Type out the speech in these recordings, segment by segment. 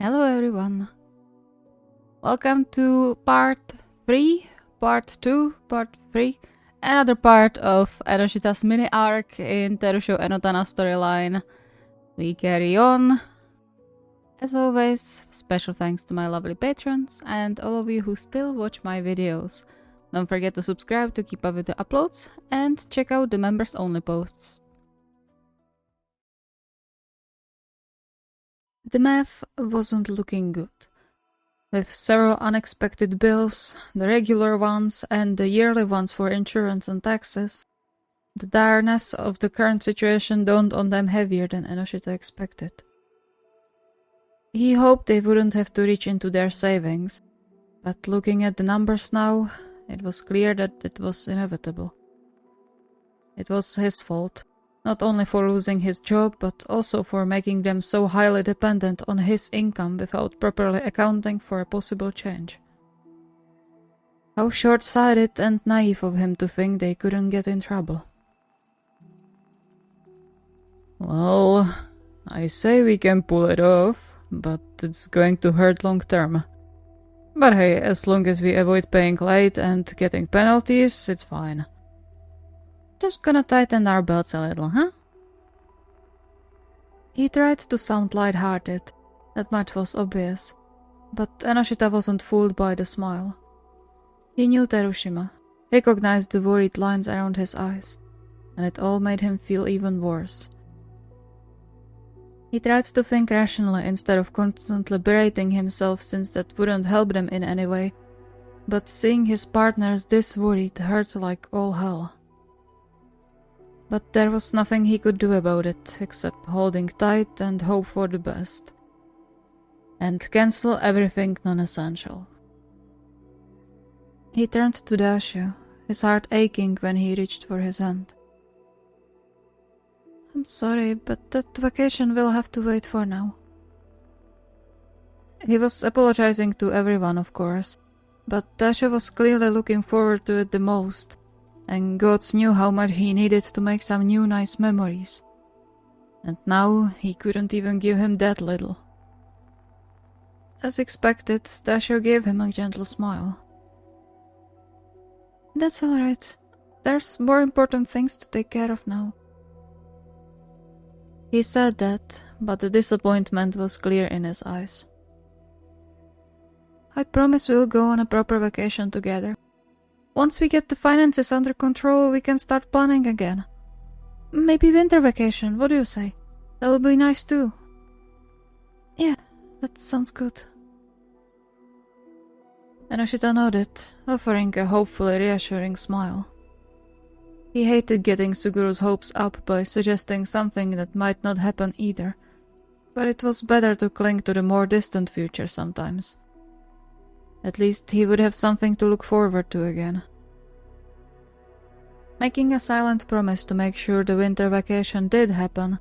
Hello everyone. Welcome to part 3, part 2, part 3, another part of Enoshita's mini arc in TeruShouEnnoTana storyline. We carry on. As always, special thanks to my lovely patrons and all of you who still watch my videos. Don't forget to subscribe to keep up with the uploads and check out the members only posts. The math wasn't looking good. With several unexpected bills, the regular ones and the yearly ones for insurance and taxes, the direness of the current situation dawned on them heavier than Enoshita expected. He hoped they wouldn't have to reach into their savings, but looking at the numbers now, it was clear that it was inevitable. It was his fault. Not only for losing his job, but also for making them so highly dependent on his income without properly accounting for a possible change. How short-sighted and naive of him to think they couldn't get in trouble. Well, I say we can pull it off, but it's going to hurt long-term. But hey, as long as we avoid paying late and getting penalties, it's fine. Just gonna tighten our belts a little, huh? He tried to sound light-hearted, that much was obvious, but Enoshita wasn't fooled by the smile. He knew Terushima, recognized the worried lines around his eyes, and it all made him feel even worse. He tried to think rationally instead of constantly berating himself, since that wouldn't help them in any way, but seeing his partners this worried hurt like all hell. But there was nothing he could do about it, except holding tight and hope for the best. And cancel everything non-essential. He turned to Dashu, his heart aching when he reached for his hand. I'm sorry, but that vacation will have to wait for now. He was apologizing to everyone, of course, but Dashu was clearly looking forward to it the most. And gods knew how much he needed to make some new nice memories. And now he couldn't even give him that little. As expected, Dashu gave him a gentle smile. That's alright. There's more important things to take care of now. He said that, but the disappointment was clear in his eyes. I promise we'll go on a proper vacation together. Once we get the finances under control, we can start planning again. Maybe winter vacation, what do you say? That'll be nice too. Yeah, that sounds good. Enoshita nodded, offering a hopefully reassuring smile. He hated getting Suguru's hopes up by suggesting something that might not happen either, but it was better to cling to the more distant future sometimes. At least he would have something to look forward to again. Making a silent promise to make sure the winter vacation did happen,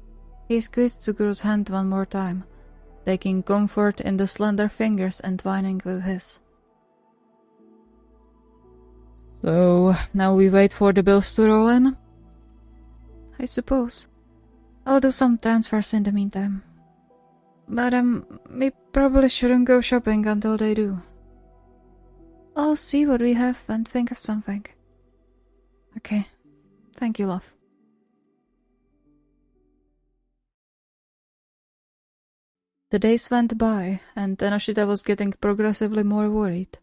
he squeezed Suguru's hand one more time, taking comfort in the slender fingers entwining with his. So, now we wait for the bills to roll in? I suppose. I'll do some transfers in the meantime. But we probably shouldn't go shopping until they do. I'll see what we have and think of something. Okay. Thank you, love. The days went by, and Enoshita was getting progressively more worried.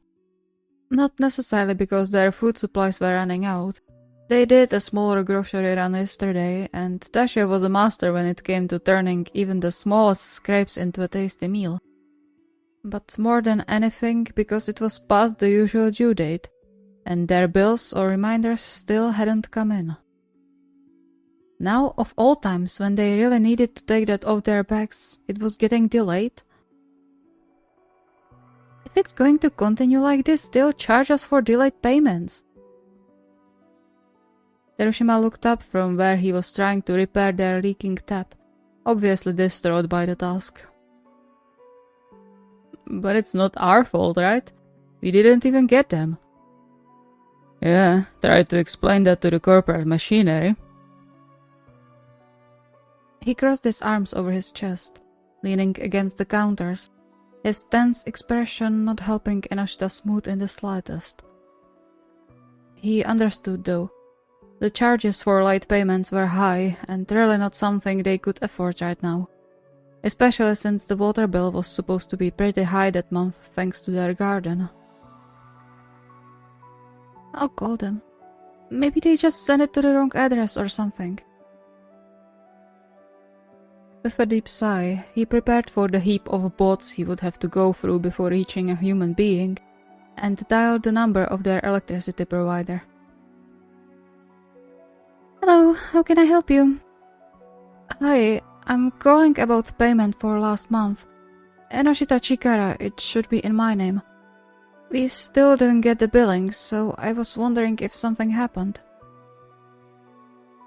Not necessarily because their food supplies were running out. They did a smaller grocery run yesterday, and Dasha was a master when it came to turning even the smallest scrapes into a tasty meal. But more than anything, because it was past the usual due date, and their bills or reminders still hadn't come in. Now, of all times, when they really needed to take that off their backs, it was getting delayed. If it's going to continue like this, they'll charge us for delayed payments. Terushima looked up from where he was trying to repair their leaking tap, obviously distraught by the task. But it's not our fault, right? We didn't even get them. Yeah, try to explain that to the corporate machinery. He crossed his arms over his chest, leaning against the counters, his tense expression not helping Enoshita's mood in the slightest. He understood, though. The charges for late payments were high, and really not something they could afford right now. Especially since the water bill was supposed to be pretty high that month thanks to their garden. I'll call them. Maybe they just sent it to the wrong address or something. With a deep sigh, he prepared for the heap of bots he would have to go through before reaching a human being, and dialed the number of their electricity provider. Hello, how can I help you? Hi, I'm calling about payment for last month. Enoshita Chikara, it should be in my name. We still didn't get the billing, so I was wondering if something happened.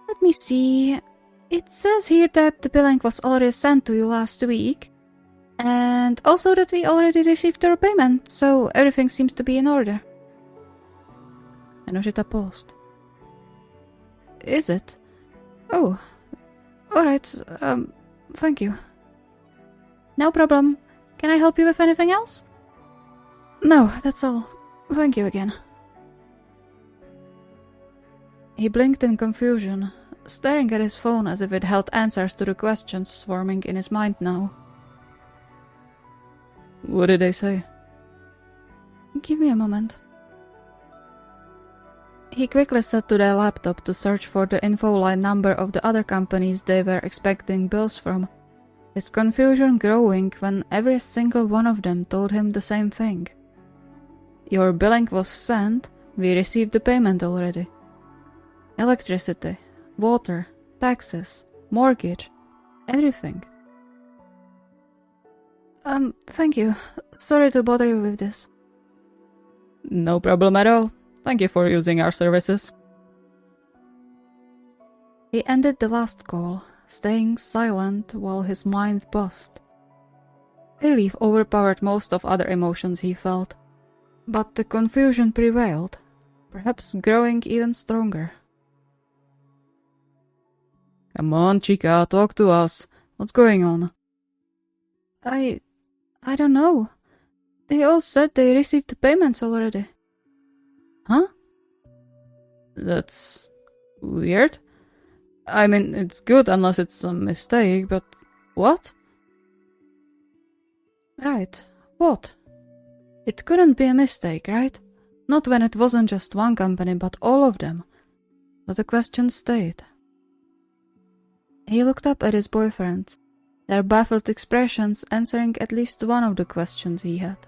Let me see. It says here that the billing was already sent to you last week, and also that we already received your payment, so everything seems to be in order. Enoshita paused. Is it? Oh, alright, thank you. No problem. Can I help you with anything else? No, that's all. Thank you again. He blinked in confusion, staring at his phone as if it held answers to the questions swarming in his mind now. What did they say? Give me a moment. He quickly set to their laptop to search for the info line number of the other companies they were expecting bills from, his confusion growing when every single one of them told him the same thing. Your billing was sent, we received the payment already. Electricity, water, taxes, mortgage, everything. Thank you. Sorry to bother you with this. No problem at all. Thank you for using our services. He ended the last call, staying silent while his mind buzzed. Relief overpowered most of other emotions he felt, but the confusion prevailed, perhaps growing even stronger. Come on, Chica, talk to us. What's going on? I don't know. They all said they received the payments already. Huh? That's weird. I mean, it's good unless it's a mistake, but what? Right, what? It couldn't be a mistake, right? Not when it wasn't just one company, but all of them. But the question stayed. He looked up at his boyfriends, their baffled expressions answering at least one of the questions he had.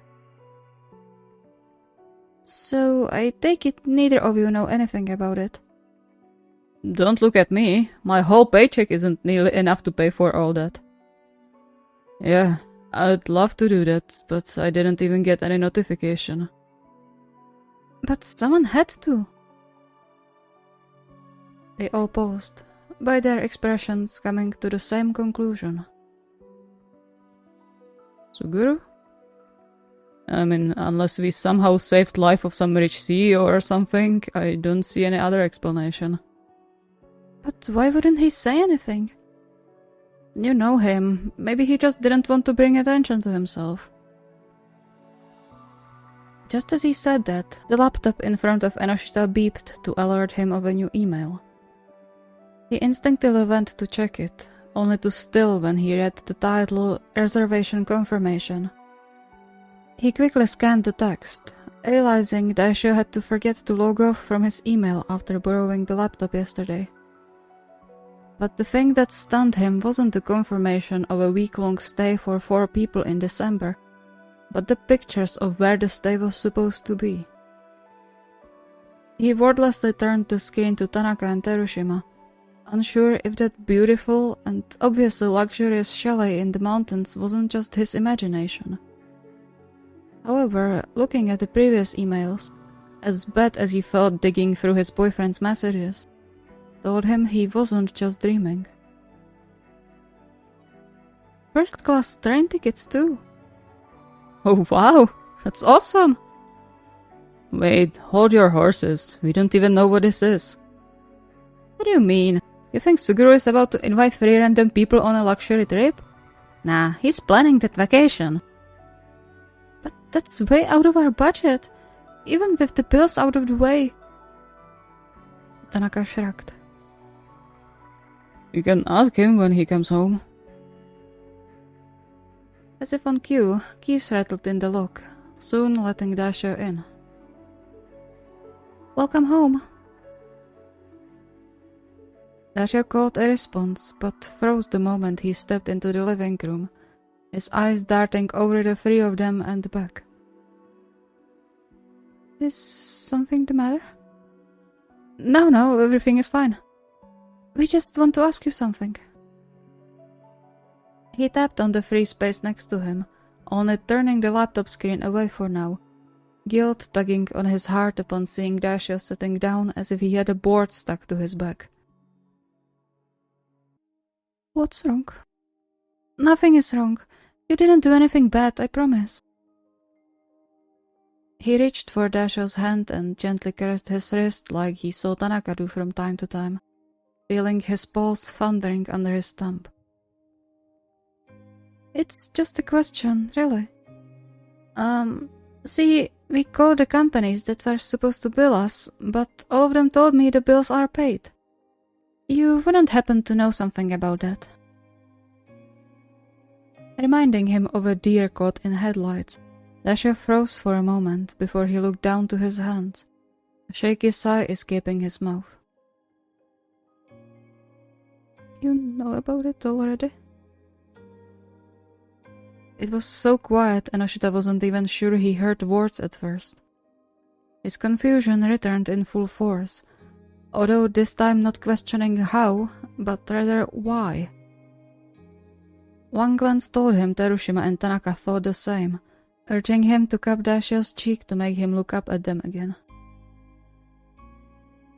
So, I take it neither of you know anything about it. Don't look at me. My whole paycheck isn't nearly enough to pay for all that. Yeah, I'd love to do that, but I didn't even get any notification. But someone had to. They all paused, by their expressions coming to the same conclusion. Suguru? I mean, unless we somehow saved life of some rich CEO or something, I don't see any other explanation. But why wouldn't he say anything? You know him. Maybe he just didn't want to bring attention to himself. Just as he said that, the laptop in front of Enoshita beeped to alert him of a new email. He instinctively went to check it, only to still when he read the title Reservation Confirmation. He quickly scanned the text, realizing Daisho had to forget to log off from his email after borrowing the laptop yesterday. But the thing that stunned him wasn't the confirmation of a week-long stay for 4 people in December, but the pictures of where the stay was supposed to be. He wordlessly turned the screen to Tanaka and Terushima, unsure if that beautiful and obviously luxurious chalet in the mountains wasn't just his imagination. However, looking at the previous emails, as bad as he felt digging through his boyfriend's messages, told him he wasn't just dreaming. First-class train tickets too. Oh wow, that's awesome! Wait, hold your horses, we don't even know what this is. What do you mean? You think Suguru is about to invite 3 random people on a luxury trip? Nah, he's planning that vacation. That's way out of our budget, even with the bills out of the way. Tanaka shrugged. You can ask him when he comes home. As if on cue, keys rattled in the lock, soon letting Dasho in. Welcome home. Dasho called a response, but froze the moment he stepped into the living room, his eyes darting over the three of them and back. Is something the matter? No, everything is fine. We just want to ask you something. He tapped on the free space next to him, only turning the laptop screen away for now, guilt tugging on his heart upon seeing Dasho sitting down as if he had a board stuck to his back. What's wrong? Nothing is wrong. You didn't do anything bad, I promise. He reached for Dasho's hand and gently caressed his wrist like he saw Tanaka do from time to time, feeling his pulse thundering under his thumb. It's just a question, really. See, we called the companies that were supposed to bill us, but all of them told me the bills are paid. You wouldn't happen to know something about that. Reminding him of a deer caught in headlights, Dasho froze for a moment before he looked down to his hands, a shaky sigh escaping his mouth. You know about it already? It was so quiet Enoshita wasn't even sure he heard words at first. His confusion returned in full force, although this time not questioning how, but rather why. One glance told him Terushima and Tanaka thought the same, urging him to cup Dasho's cheek to make him look up at them again.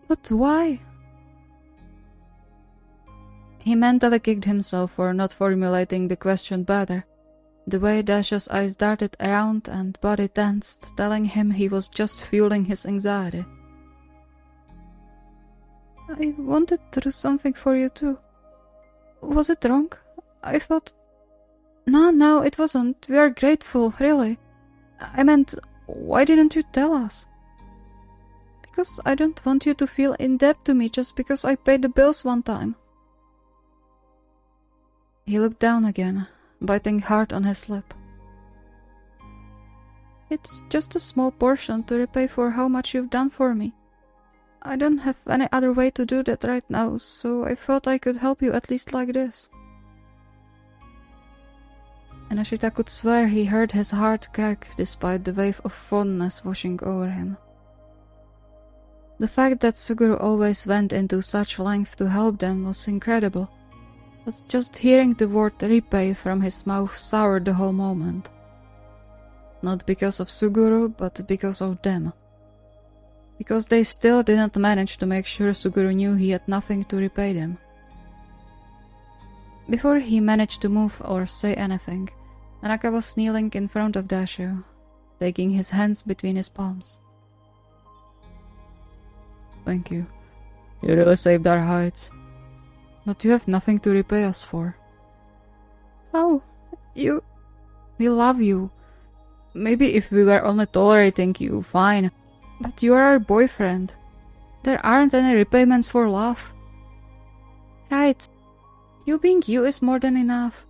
But why? He mentally kicked himself for not formulating the question better, the way Dasho's eyes darted around and body tensed, telling him he was just fueling his anxiety. I wanted to do something for you too. Was it wrong? I thought... No, it wasn't. We are grateful, really. I meant, why didn't you tell us? Because I don't want you to feel in debt to me just because I paid the bills one time. He looked down again, biting hard on his lip. It's just a small portion to repay for how much you've done for me. I don't have any other way to do that right now, so I thought I could help you at least like this. Enoshita could swear he heard his heart crack despite the wave of fondness washing over him. The fact that Suguru always went into such length to help them was incredible, but just hearing the word repay from his mouth soured the whole moment. Not because of Suguru, but because of them. Because they still didn't manage to make sure Suguru knew he had nothing to repay them. Before he managed to move or say anything, Tanaka was kneeling in front of Dasho, taking his hands between his palms. Thank you. You really saved our hides. But you have nothing to repay us for. Oh, we love you. Maybe if we were only tolerating you, fine. But you are our boyfriend. There aren't any repayments for love. Right. You being you is more than enough.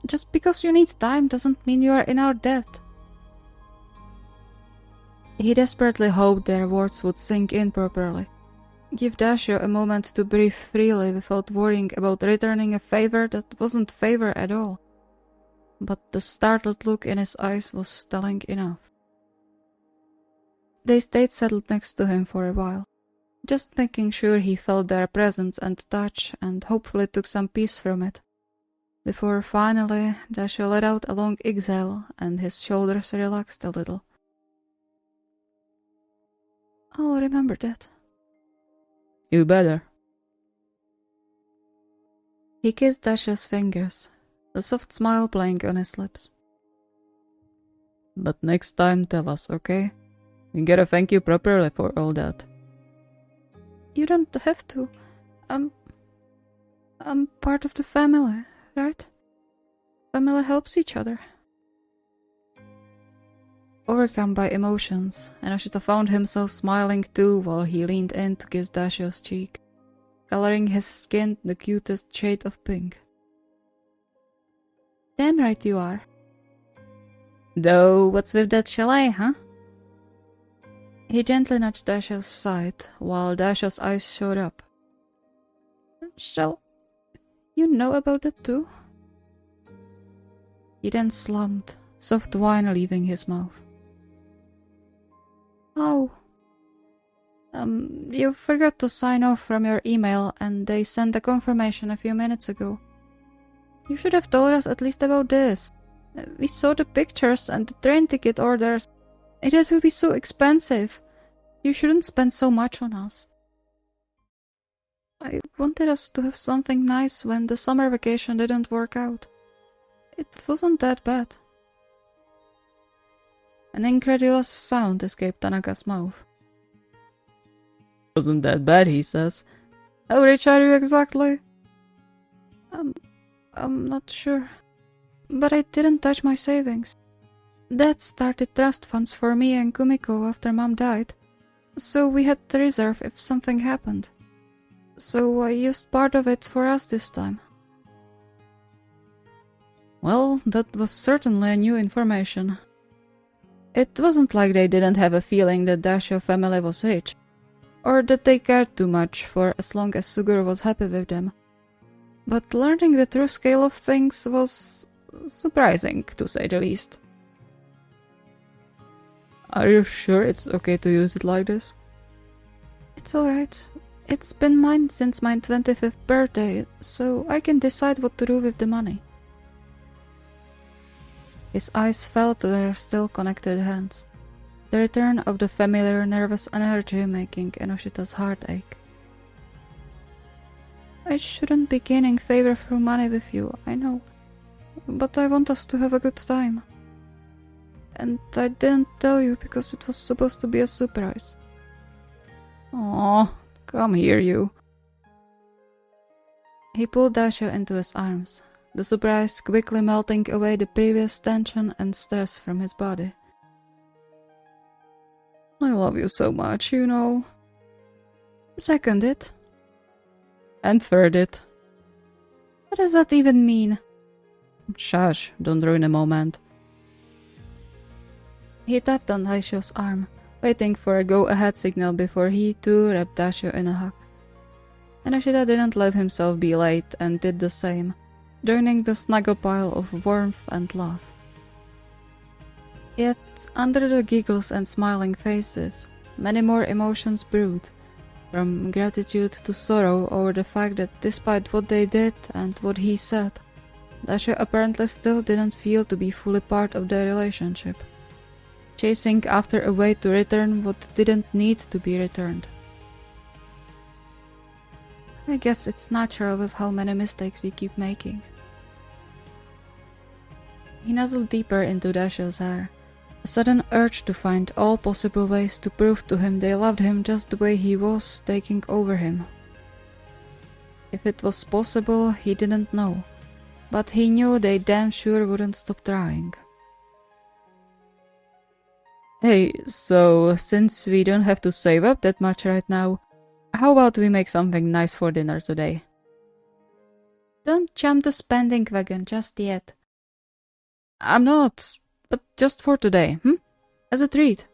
Just because you need time doesn't mean you are in our debt. He desperately hoped their words would sink in properly. Give Dasho a moment to breathe freely without worrying about returning a favor that wasn't favor at all. But the startled look in his eyes was telling enough. They stayed settled next to him for a while, just making sure he felt their presence and touch and hopefully took some peace from it. Before finally, Dasho let out a long exhale and his shoulders relaxed a little. I'll remember that. You better. He kissed Dasho's fingers, a soft smile playing on his lips. But next time tell us, okay? We gotta thank you properly for all that. You don't have to. I'm part of the family, right? Family helps each other. overcome by emotions, Enoshita found himself smiling too while he leaned in to kiss Dashio's cheek, coloring his skin the cutest shade of pink. Damn right you are. Though, what's with that chalet, huh? He gently nudged Dashio's side, while Dashio's eyes showed up. Shall you know about it too? He then slumped, soft wine leaving his mouth. Oh. You forgot to sign off from your email and they sent a confirmation a few minutes ago. You should have told us at least about this. We saw the pictures and the train ticket orders. It would be so expensive. You shouldn't spend so much on us. I wanted us to have something nice when the summer vacation didn't work out. It wasn't that bad. An incredulous sound escaped Tanaka's mouth. Wasn't that bad, he says. How rich are you exactly? I'm not sure. But I didn't touch my savings. Dad started trust funds for me and Kumiko after Mom died. So we had the reserve if something happened. So I used part of it for us this time. Well, that was certainly new information. It wasn't like they didn't have a feeling that Dashio family was rich, or that they cared too much for as long as Suguru was happy with them. But learning the true scale of things was surprising, to say the least. Are you sure it's okay to use it like this? It's alright. It's been mine since my 25th birthday, so I can decide what to do with the money. His eyes fell to their still connected hands, the return of the familiar nervous energy making Enoshita's heart ache. I shouldn't be gaining favor through money with you, I know, but I want us to have a good time. And I didn't tell you because it was supposed to be a surprise. Aw, come here, you. He pulled Dashio into his arms, the surprise quickly melting away the previous tension and stress from his body. I love you so much, you know. Second it. And third it. What does that even mean? Shush, don't ruin a moment. He tapped on Daishio's arm, waiting for a go-ahead signal before he too wrapped Dashio in a hug. Enoshita didn't let himself be late and did the same, joining the snuggle pile of warmth and love. Yet, under the giggles and smiling faces, many more emotions brewed, from gratitude to sorrow over the fact that despite what they did and what he said, Dashio apparently still didn't feel to be fully part of their relationship, chasing after a way to return what didn't need to be returned. I guess it's natural with how many mistakes we keep making. He nuzzled deeper into Dashio's hair, a sudden urge to find all possible ways to prove to him they loved him just the way he was taking over him. If it was possible, he didn't know, but he knew they damn sure wouldn't stop trying. Hey, so since we don't have to save up that much right now, how about we make something nice for dinner today? Don't jump the spending wagon just yet. I'm not, but just for today, As a treat.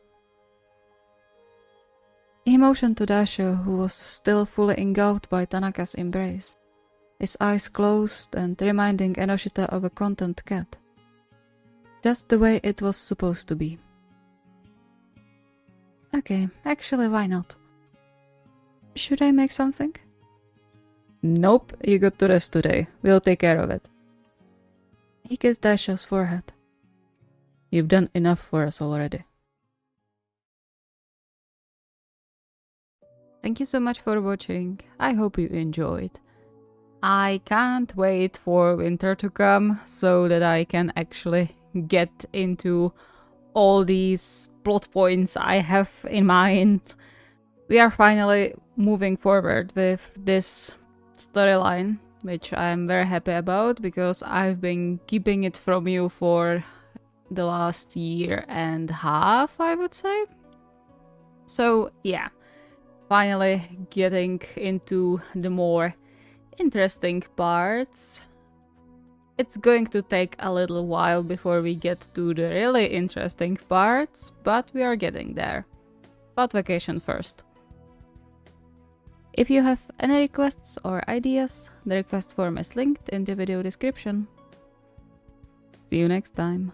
He motioned to Dashio, who was still fully engulfed by Tanaka's embrace, his eyes closed and reminding Enoshita of a content cat. Just the way it was supposed to be. Okay, actually, why not? Should I make something? Nope, you got to rest today. We'll take care of it. He kissed Dashio's forehead. You've done enough for us already. Thank you so much for watching. I hope you enjoyed. I can't wait for winter to come so that I can actually get into all these plot points I have in mind. We are finally moving forward with this storyline, which I'm very happy about because I've been keeping it from you for the last year and a half, I would say. So yeah, finally getting into the more interesting parts. It's going to take a little while before we get to the really interesting parts, but we are getting there. But vacation first. If you have any requests or ideas, the request form is linked in the video description. See you next time.